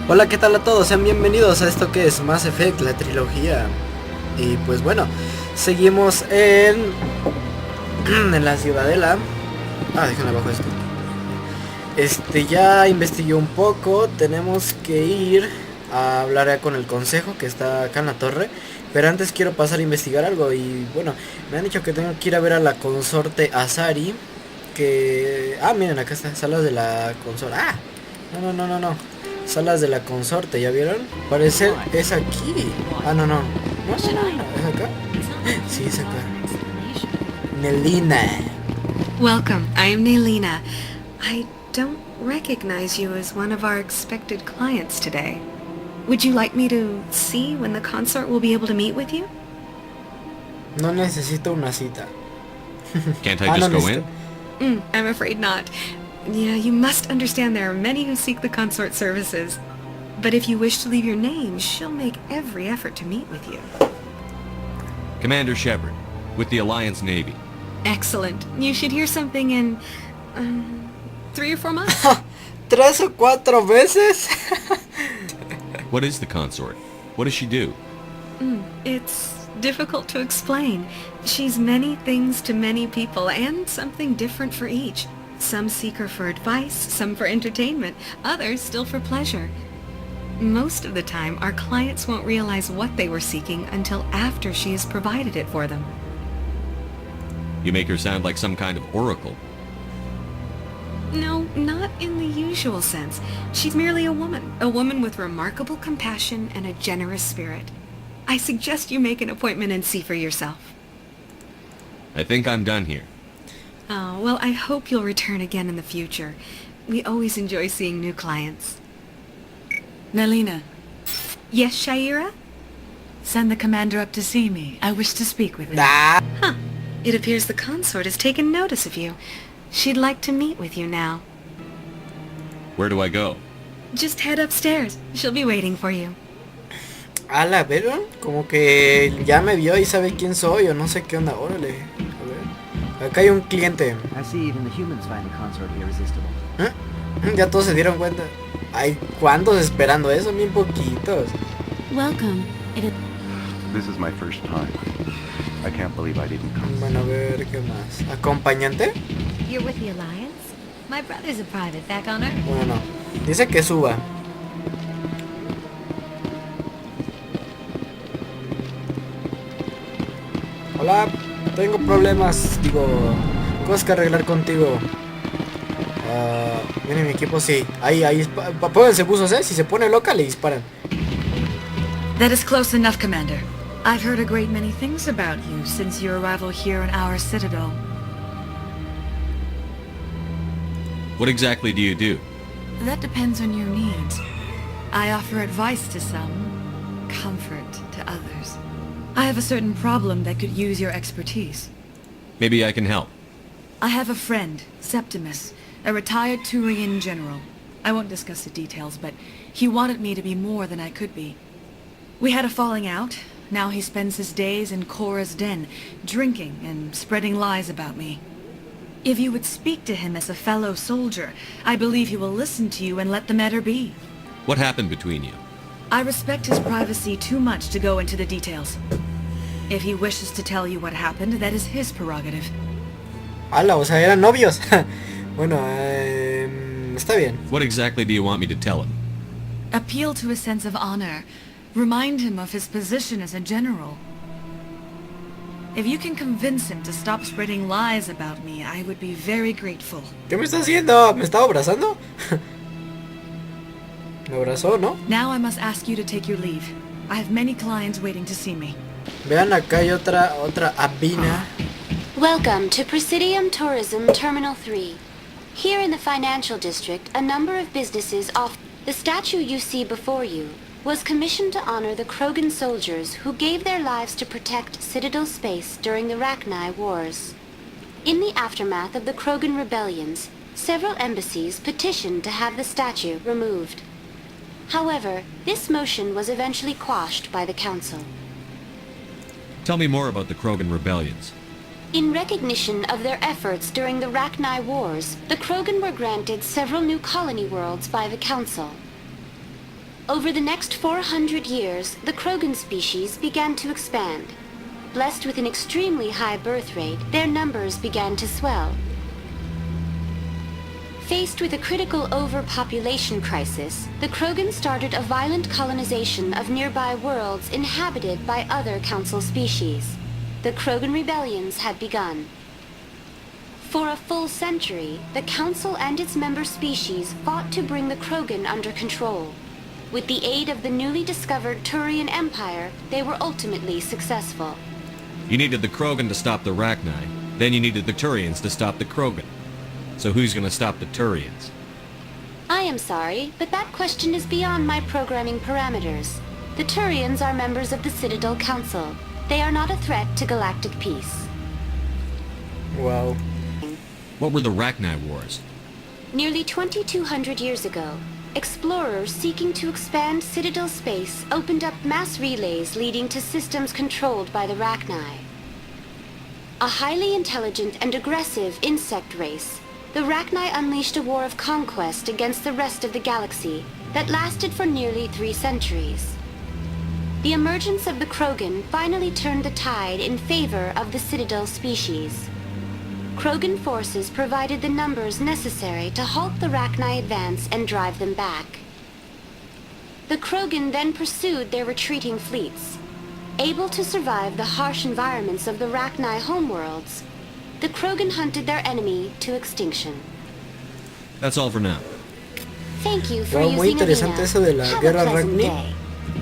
Hola, ¿qué tal a todos? Sean bienvenidos a esto que es Mass Effect, la trilogía. Y pues bueno, seguimos en la ciudadela. Déjenme abajo esto. Ya investigué un poco. Tenemos que ir a hablar con el consejo que está acá en la torre. Pero antes quiero pasar a investigar algo. Y bueno, me han dicho que tengo que ir a ver a la consorte Azari. Miren, acá está, salas de la consorte. No. Salas de la consorte, ¿ya vieron? Parece es aquí. No. ¿No? ¿Es acá? Sí, es acá. Nelina. Welcome, I am Nelina. I don't recognize you as one of our expected clients today. Would you like me to see when the consort will be able to meet with you? No necesito una cita. Can't I just go in? I'm afraid not. Yeah, you must understand there are many who seek the consort services. But if you wish to leave your name, she'll make every effort to meet with you. Commander Shepard, with the Alliance Navy. Excellent. You should hear something in 3 or 4 months. 3 o 4 veces. What is the consort? What does she do? It's difficult to explain. She's many things to many people, and something different for each. Some seek her for advice, some for entertainment, others still for pleasure. Most of the time, our clients won't realize what they were seeking until after she has provided it for them. You make her sound like some kind of oracle. No, not in the usual sense. She's merely a woman with remarkable compassion and a generous spirit. I suggest you make an appointment and see for yourself. I think I'm done here. Oh, well, I hope you'll return again in the future. We always enjoy seeing new clients. Nelina, Yes, Shaira? send the commander up to see me. I wish to speak with him. Huh. It appears the consort has taken notice of you. She'd like to meet with you now. Where do I go? Just head upstairs. She'll be waiting for you. ¿Vieron? Como que ya me vio y sabe quién soy o no sé qué onda. Órale. A ver. Acá hay un cliente. I see even the humans find the consort irresistible. Ya todos se dieron cuenta. Ay, ¿cuántos esperando eso? Bien poquitos. Welcome. This is my first time. I can't believe I didn't come. Bueno, a ver, ¿qué más? ¿Acompañante? You're with the Alliance? My brother's a private back on Earth. Bueno, no. Dice que suba. Hola, tengo problemas, cosas que arreglar contigo. Viene mi equipo, sí. Ahí, pónganse buzos, si se pone loca le disparan. That is close enough, Commander. I've heard a great many things about you since your arrival here in our citadel. What exactly do you do? That depends on your needs. I offer advice to some, comfort to others. I have a certain problem that could use your expertise. Maybe I can help. I have a friend, Septimus, a retired Turian general. I won't discuss the details, but he wanted me to be more than I could be. We had a falling out. Now he spends his days in Korra's den, drinking and spreading lies about me. If you would speak to him as a fellow soldier, I believe he will listen to you and let the matter be. What happened between you? I respect his privacy too much to go into the details. If he wishes to tell you what happened, that is his prerogative. O sea, eran novios. Bueno, está bien. What exactly do you want me to tell him? Appeal to his sense of honor. Remind him of his position as a general. If you can convince him to stop spreading lies about me, I would be very grateful. ¿Qué me está haciendo? ¿Me estaba abrazando? Me abrazó, ¿no? Now I must ask you to take your leave. I have many clients waiting to see me. Vean, acá hay otra Abina. Welcome to Presidium Tourism Terminal 3. Here in the financial district, a number of businesses off. The statue you see before you was commissioned to honor the Krogan soldiers who gave their lives to protect Citadel space during the Rachni Wars. In the aftermath of the Krogan rebellions, several embassies petitioned to have the statue removed. However, this motion was eventually quashed by the Council. Tell me more about the Krogan rebellions. In recognition of their efforts during the Rachni Wars, the Krogan were granted several new colony worlds by the Council. Over the next 400 years, the Krogan species began to expand. Blessed with an extremely high birth rate, their numbers began to swell. Faced with a critical overpopulation crisis, the Krogan started a violent colonization of nearby worlds inhabited by other Council species. The Krogan rebellions had begun. For a full century, the Council and its member species fought to bring the Krogan under control. With the aid of the newly discovered Turian Empire, they were ultimately successful. You needed the Krogan to stop the Rachni. Then you needed the Turians to stop the Krogan. So who's gonna stop the Turians? I am sorry, but that question is beyond my programming parameters. The Turians are members of the Citadel Council. They are not a threat to galactic peace. Wow. What were the Rachni Wars? Nearly 2,200 years ago, explorers seeking to expand Citadel space opened up mass relays leading to systems controlled by the Rachni. A highly intelligent and aggressive insect race, the Rachni unleashed a war of conquest against the rest of the galaxy that lasted for nearly 3 centuries. The emergence of the Krogan finally turned the tide in favor of the Citadel species. Krogan forces provided the numbers necessary to halt the Rachni advance and drive them back. The Krogan then pursued their retreating fleets. Able to survive the harsh environments of the Rachni homeworlds, the Krogan hunted their enemy to extinction. That's all for now. Thank you for Wow, muy using interesante Arena. eso de la Have a guerra pleasant Rachni day.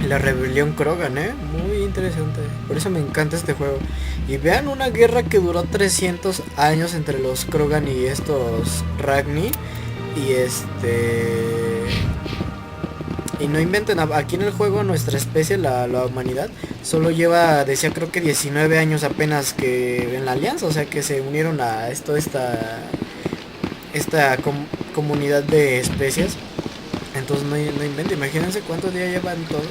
y la rebelión Krogan, muy interesante. Por eso me encanta este juego. Y vean una guerra que duró 300 años entre los Krogan y estos Rachni. Y no inventen, aquí en el juego nuestra especie, la humanidad, solo lleva, decía creo que 19 años apenas que en la alianza, o sea que se unieron a esta comunidad de especies. Entonces no inventen, imagínense cuántos días llevan todos.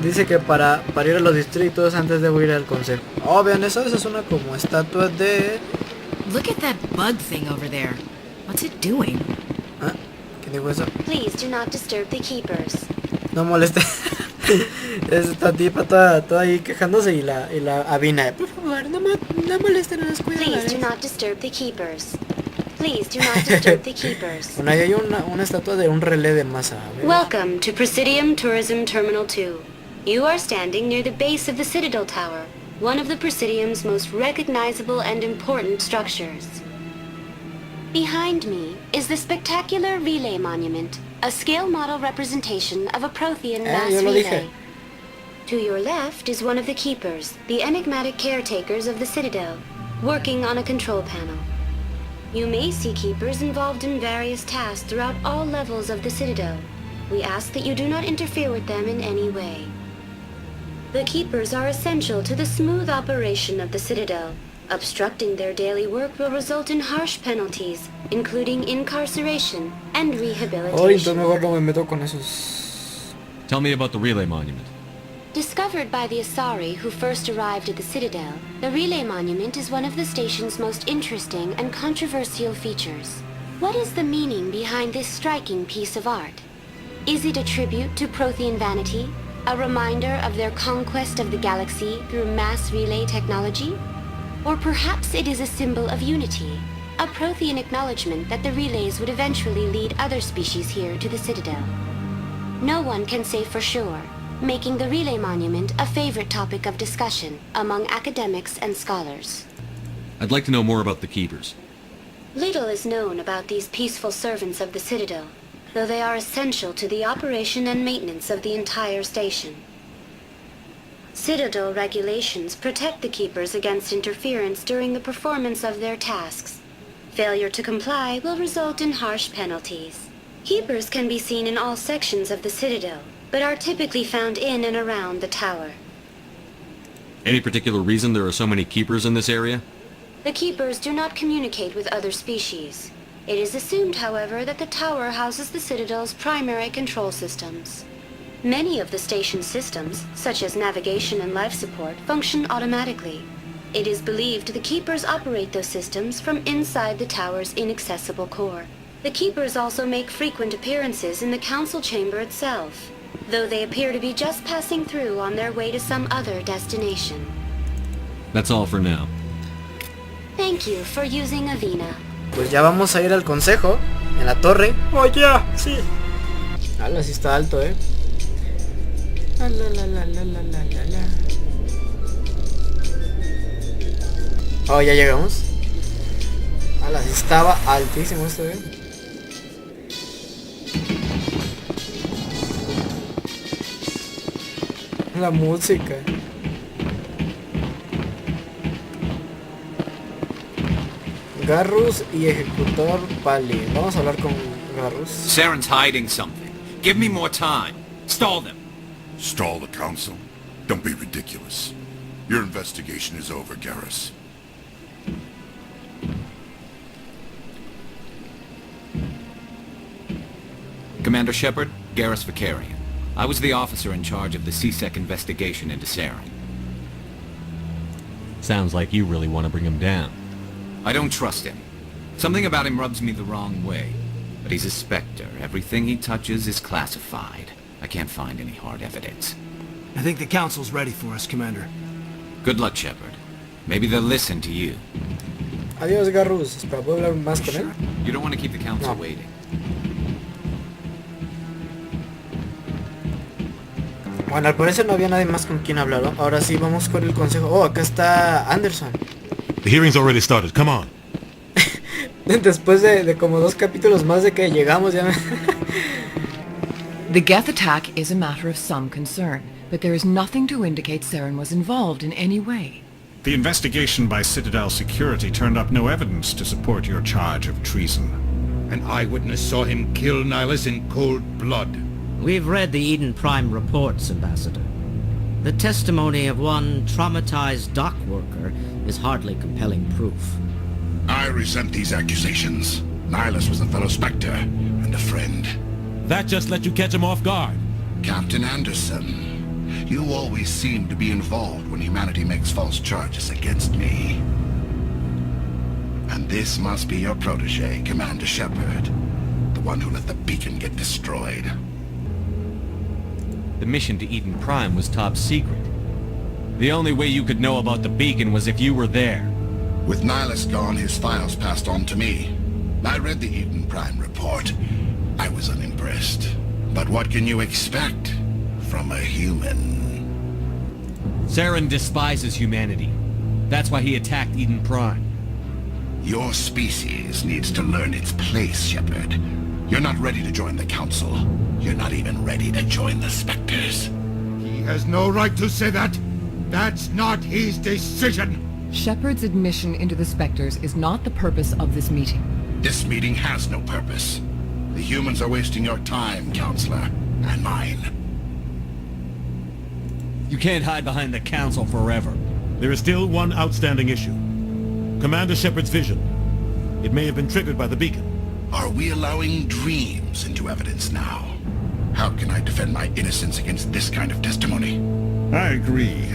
Dice que para ir a los distritos antes debo ir al consejo. Vean eso, esa es una como estatua de... Look at that bug thing over there. What's it doing? ¿Qué digo eso? Please do not disturb the keepers. No moleste. Esta tipa toda ahí quejándose y la Avina. Por favor, no molesten a los Please do cuidadores. not disturb the keepers. Please do not disturb the keepers. Bueno, ahí hay una estatua de un relé de masa. ¿Ves? Welcome to Presidium Tourism Terminal 2. You are standing near the base of the Citadel Tower, one of the Presidium's most recognizable and important structures. Behind me is the spectacular Relay Monument, a scale model representation of a Prothean mass yo lo relay. dije. To your left is one of the Keepers, the enigmatic caretakers of the Citadel, working on a control panel. You may see Keepers involved in various tasks throughout all levels of the Citadel. We ask that you do not interfere with them in any way. The Keepers are essential to the smooth operation of the Citadel. Obstructing their daily work will result in harsh penalties, including incarceration and rehabilitation. Entonces mejor no me meto con esos. Tell me about the relay monument. Discovered by the Asari who first arrived at the Citadel, the Relay Monument is one of the station's most interesting and controversial features. What is the meaning behind this striking piece of art? Is it a tribute to Prothean vanity? A reminder of their conquest of the galaxy through mass relay technology? Or perhaps it is a symbol of unity, a Prothean acknowledgement that the relays would eventually lead other species here to the Citadel. No one can say for sure, making the Relay Monument a favorite topic of discussion among academics and scholars. I'd like to know more about the Keepers. Little is known about these peaceful servants of the Citadel, though they are essential to the operation and maintenance of the entire station. Citadel regulations protect the Keepers against interference during the performance of their tasks. Failure to comply will result in harsh penalties. Keepers can be seen in all sections of the Citadel, but are typically found in and around the tower. Any particular reason there are so many Keepers in this area? The Keepers do not communicate with other species. It is assumed, however, that the tower houses the Citadel's primary control systems. Many of the station's systems, such as navigation and life support, function automatically. It is believed the Keepers operate those systems from inside the tower's inaccessible core. The Keepers also make frequent appearances in the council chamber itself, though they appear to be just passing through on their way to some other destination. That's all for now. Thank you for using Avina. Pues ya vamos a ir al consejo, en la torre. Oh, ya, sí. Ala, sí está alto, La, la, la, la, la, la, la, la. Oh, ya llegamos. Ala, sí estaba altísimo esto, La música. Garrus y Ejecutor Pali. Vamos a hablar con Garrus. Saren's hiding something. Give me more time. Stall them. Stall the council? Don't be ridiculous. Your investigation is over, Garrus. Commander Shepard, Garrus Vicarian. I was the officer in charge of the CSEC investigation into Saren. Sounds like you really want to bring him down. I don't trust him. Something about him rubs me the wrong way. But he's a Spectre. Everything he touches is classified. I can't find any hard evidence. I think the council's ready for us, Commander. Good luck, Shepard. Maybe they'll listen to you. Adiós, Garrus. Espera, ¿puedo hablar más con él? You don't want to keep the council waiting. Bueno, al parecer no había nadie más con quien hablar, ¿no? Ahora sí, vamos con el consejo. Oh, acá está Anderson. The hearing's already started. Come on. Después de como 2 capítulos más de que llegamos ya me... The Geth attack is a matter of some concern, but there is nothing to indicate Saren was involved in any way. The investigation by Citadel Security turned up no evidence to support your charge of treason. An eyewitness saw him kill Nihilus in cold blood. We've read the Eden Prime reports, Ambassador. The testimony of one traumatized dock worker is hardly compelling proof. I resent these accusations. Nihilus was a fellow Spectre and a friend. That just let you catch him off guard. Captain Anderson, you always seem to be involved when humanity makes false charges against me. And this must be your protege, Commander Shepard, the one who let the beacon get destroyed. The mission to Eden Prime was top secret. The only way you could know about the beacon was if you were there. With Nihilus gone, his files passed on to me. I read the Eden Prime report. I was unimpressed. But what can you expect from a human? Saren despises humanity. That's why he attacked Eden Prime. Your species needs to learn its place, Shepard. You're not ready to join the Council. You're not even ready to join the Spectres. He has no right to say that. That's not his decision. Shepard's admission into the Spectres is not the purpose of this meeting. This meeting has no purpose. The humans are wasting your time, Counselor, and mine. You can't hide behind the Council forever. There is still one outstanding issue. Commander Shepard's vision. It may have been triggered by the beacon. Are we allowing dreams into evidence now? How can I defend my innocence against this kind of testimony? I agree.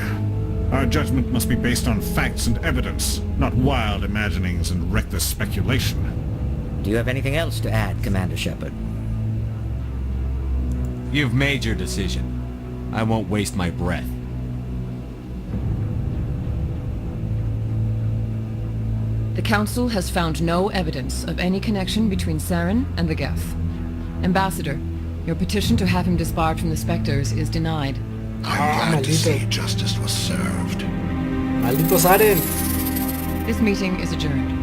Our judgment must be based on facts and evidence, not wild imaginings and reckless speculation. Do you have anything else to add, Commander Shepard? You've made your decision. I won't waste my breath. The Council has found no evidence of any connection between Saren and the Geth. Ambassador, your petition to have him disbarred from the Spectres is denied. I'm glad to see justice was served. Maldito Saren. This meeting is adjourned.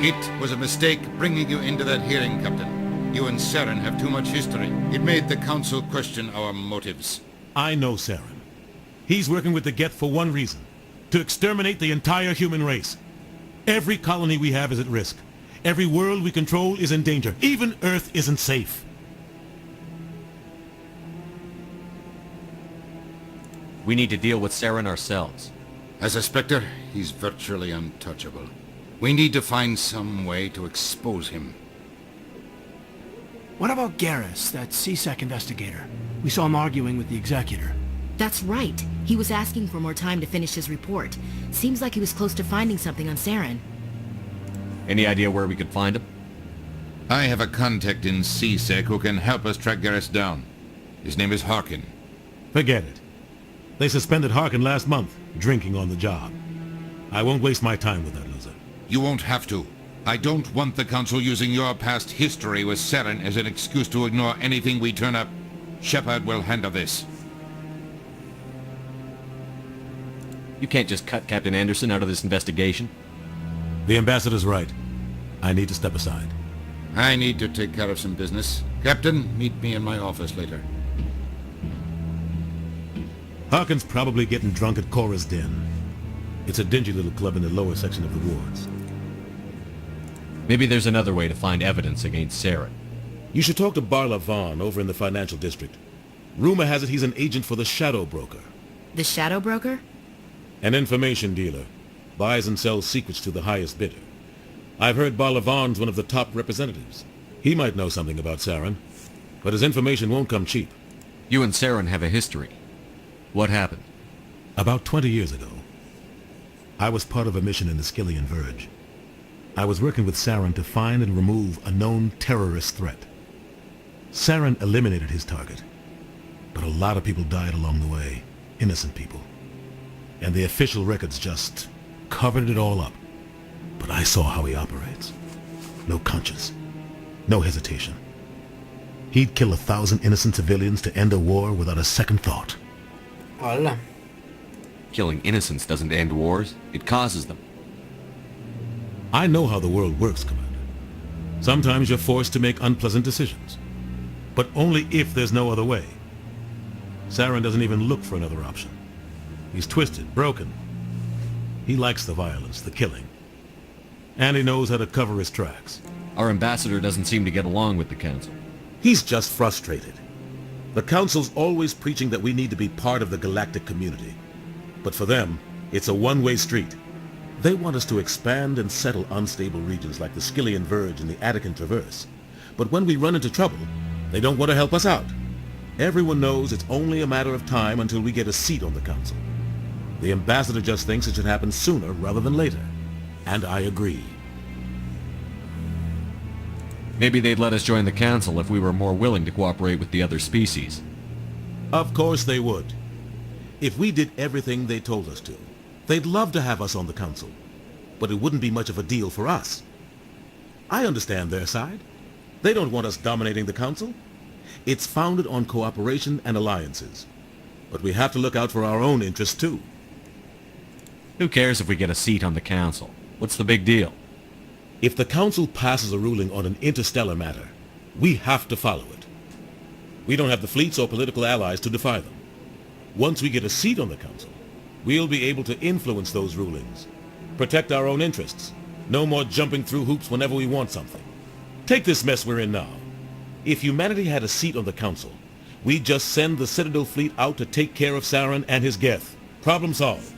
It was a mistake bringing you into that hearing, Captain. You and Saren have too much history. It made the Council question our motives. I know Saren. He's working with the Geth for one reason. To exterminate the entire human race. Every colony we have is at risk. Every world we control is in danger. Even Earth isn't safe. We need to deal with Saren ourselves. As a Spectre, he's virtually untouchable. We need to find some way to expose him. What about Garrus, that CSEC investigator? We saw him arguing with the executor. That's right. He was asking for more time to finish his report. Seems like he was close to finding something on Saren. Any idea where we could find him? I have a contact in CSEC who can help us track Garrus down. His name is Harkin. Forget it. They suspended Harkin last month, drinking on the job. I won't waste my time with that loser. You won't have to. I don't want the Council using your past history with Saren as an excuse to ignore anything we turn up. Shepard will handle this. You can't just cut Captain Anderson out of this investigation. The ambassador's right. I need to step aside. I need to take care of some business. Captain, meet me in my office later. Harkin's probably getting drunk at Cora's Den. It's a dingy little club in the lower section of the wards. Maybe there's another way to find evidence against Saren. You should talk to Barla Vaughn over in the financial district. Rumor has it he's an agent for the Shadow Broker. The Shadow Broker? An information dealer. Buys and sells secrets to the highest bidder. I've heard Barla Vaughn's one of the top representatives. He might know something about Saren, but his information won't come cheap. You and Saren have a history. What happened? About 20 years ago, I was part of a mission in the Skillian Verge. I was working with Saren to find and remove a known terrorist threat. Saren eliminated his target, but a lot of people died along the way, innocent people. And the official records just covered it all up. But I saw how he operates. No conscience, no hesitation. He'd kill 1,000 innocent civilians to end a war without a second thought. Hola. Killing innocents doesn't end wars, it causes them. I know how the world works, Commander. Sometimes you're forced to make unpleasant decisions, but only if there's no other way. Saren doesn't even look for another option. He's twisted, broken. He likes the violence, the killing. And he knows how to cover his tracks. Our ambassador doesn't seem to get along with the Council. He's just frustrated. The Council's always preaching that we need to be part of the galactic community. But for them, it's a one-way street. They want us to expand and settle unstable regions like the Skillian Verge and the Attican Traverse. But when we run into trouble, they don't want to help us out. Everyone knows it's only a matter of time until we get a seat on the Council. The ambassador just thinks it should happen sooner rather than later. And I agree. Maybe they'd let us join the Council if we were more willing to cooperate with the other species. Of course they would. If we did everything they told us to, they'd love to have us on the Council. But it wouldn't be much of a deal for us. I understand their side. They don't want us dominating the Council. It's founded on cooperation and alliances. But we have to look out for our own interests too. Who cares if we get a seat on the Council? What's the big deal? If the Council passes a ruling on an interstellar matter, we have to follow it. We don't have the fleets or political allies to defy them. Once we get a seat on the Council, we'll be able to influence those rulings, protect our own interests. No more jumping through hoops whenever we want something. Take this mess we're in now. If humanity had a seat on the Council, we'd just send the Citadel fleet out to take care of Saren and his Geth. Problem solved.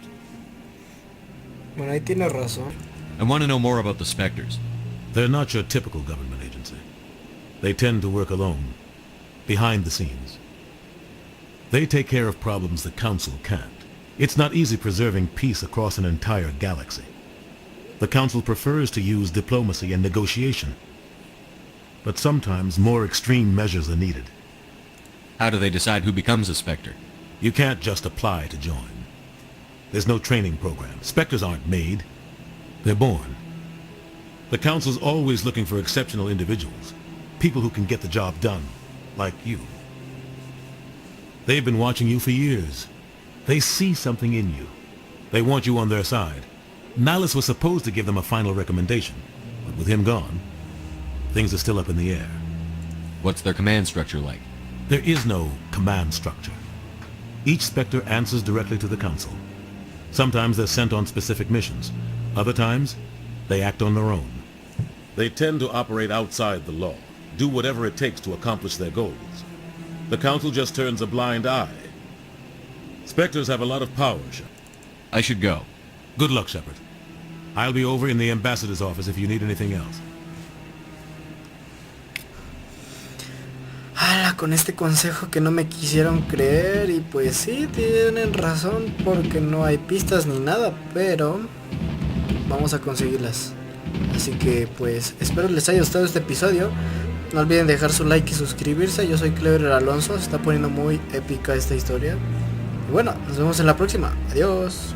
Bueno, ahí tiene razón. I want to know more about the Spectres. They're not your typical government agency. They tend to work alone, behind the scenes. They take care of problems the Council can't. It's not easy preserving peace across an entire galaxy. The Council prefers to use diplomacy and negotiation. But sometimes more extreme measures are needed. How do they decide who becomes a Spectre? You can't just apply to join. There's no training program. Spectres aren't made. They're born. The Council's always looking for exceptional individuals. People who can get the job done. Like you. They've been watching you for years. They see something in you. They want you on their side. Nihilus was supposed to give them a final recommendation. But with him gone, things are still up in the air. What's their command structure like? There is no command structure. Each Spectre answers directly to the Council. Sometimes they're sent on specific missions. Other times, they act on their own. They tend to operate outside the law, do whatever it takes to accomplish their goals. The Council just turns a blind eye. Spectres have a lot of power, Shepard. I should go. Good luck, Shepard. I'll be over in the ambassador's office if you need anything else. con este consejo que no me quisieron creer y pues sí, tienen razón porque no hay pistas ni nada, pero vamos a conseguirlas. Así que pues espero les haya gustado este episodio. No olviden dejar su like y suscribirse. Yo soy Clever Alonso, se está poniendo muy épica esta historia. Y bueno, nos vemos en la próxima. Adiós.